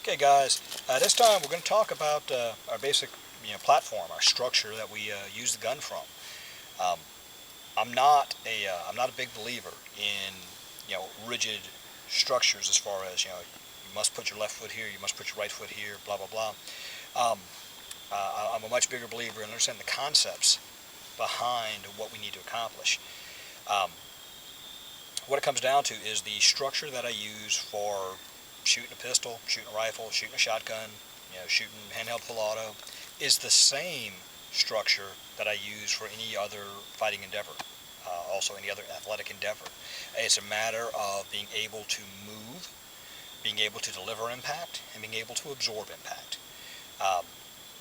Okay, guys. This time we're going to talk about our basic, platform, our structure that we use the gun from. Um, I'm not a big believer in, rigid structures as far as, you must put your left foot here, you must put your right foot here, blah blah blah. Um, I'm a much bigger believer in understanding the concepts behind what we need to accomplish. Um, what it comes down to is the structure that I use for shooting a pistol, shooting a rifle, shooting a shotgun, shooting handheld full auto, is the same structure that I use for any other fighting endeavor, also any other athletic endeavor. It's a matter of being able to move, being able to deliver impact, and being able to absorb impact. Um,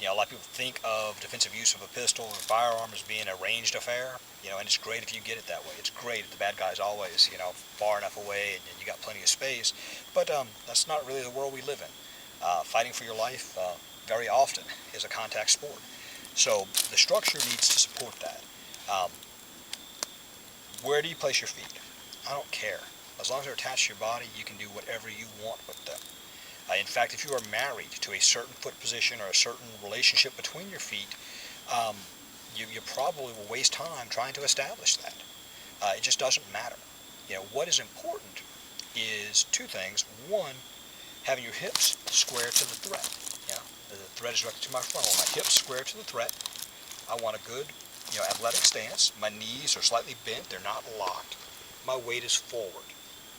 a lot of people think of defensive use of a pistol or firearm as being a ranged affair, and it's great if you get it that way. It's great if the bad guy's always, far enough away and you got plenty of space. But that's not really the world we live in. Fighting for your life very often is a contact sport. So the structure needs to support that. Um, where do you place your feet? I don't care. As long as they're attached to your body, you can do whatever you want with them. In fact, if you are married to a certain foot position or a certain relationship between your feet, um, you probably will waste time trying to establish that. It just doesn't matter. What is important is two things. One, having your hips square to the thread. The thread is directed to my frontal. My hips square to the thread. I want a good, athletic stance. My knees are slightly bent. They're not locked. My weight is forward.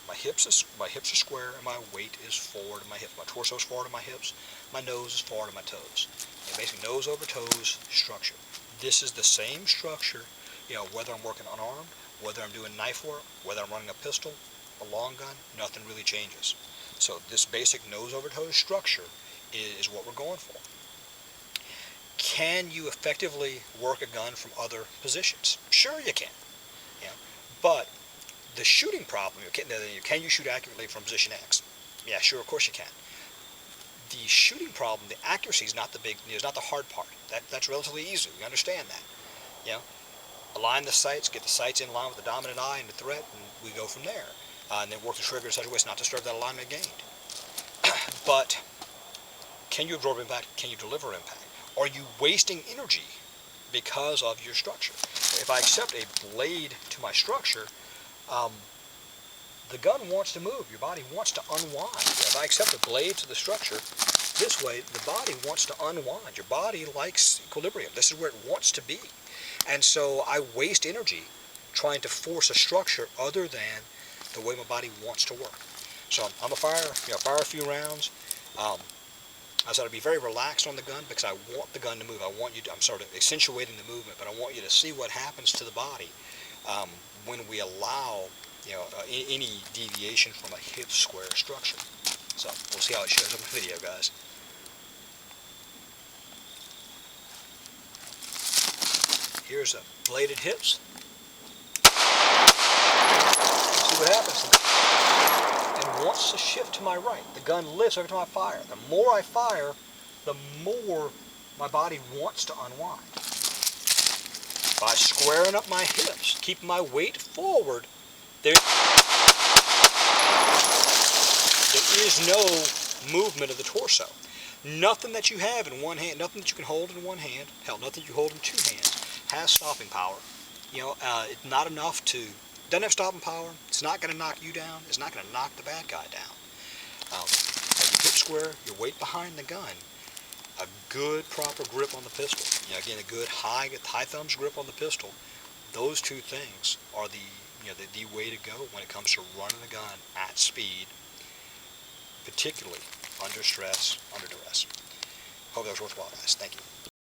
My hips are square, and my weight is forward of my hips. My torso is forward of my hips. My nose is forward of my toes. Basically, nose over toes structure. This is the same structure, whether I'm working unarmed, whether I'm doing knife work, whether I'm running a pistol, a long gun, nothing really changes. So this basic nose over toes structure is what we're going for. Can you effectively work a gun from other positions? Sure you can. But the shooting problem, can you shoot accurately from position X? Yeah, sure, of course you can. The shooting problem, the accuracy is not the hard part. That's relatively easy. We understand that. Align the sights, get the sights in line with the dominant eye and the threat, and we go from there. And then work the trigger in such a way as not to disturb that alignment gained. But can you absorb impact? Can you deliver impact? Are you wasting energy because of your structure? If I accept a blade to my structure, the gun wants to move. Your body wants to unwind. If I accept a blade to the structure, this way, the body wants to unwind. Your body likes equilibrium. This is where it wants to be. And so I waste energy trying to force a structure other than the way my body wants to work. So I'm a fire a few rounds. I sort of be very relaxed on the gun because I want the gun to move. I'm sort of accentuating the movement, but I want you to see what happens to the body when we allow any deviation from a hip square structure. So we'll see how it shows up in the video, guys. Here's a bladed hips. See what happens. And wants to shift to my right. The gun lifts every time I fire. The more I fire, the more my body wants to unwind. By squaring up my hips, keeping my weight forward, there is no movement of the torso. Nothing that you have in one hand, nothing that you can hold in one hand, hell, nothing you hold in two hands, has stopping power. It's not enough doesn't have stopping power. It's not going to knock you down. It's not going to knock the bad guy down. Have your hip square, your weight behind the gun, a good proper grip on the pistol. Again, a good high thumbs grip on the pistol. Those two things are the way to go when it comes to running a gun at speed, particularly under stress, under duress. Hope that was worthwhile, guys. Thank you.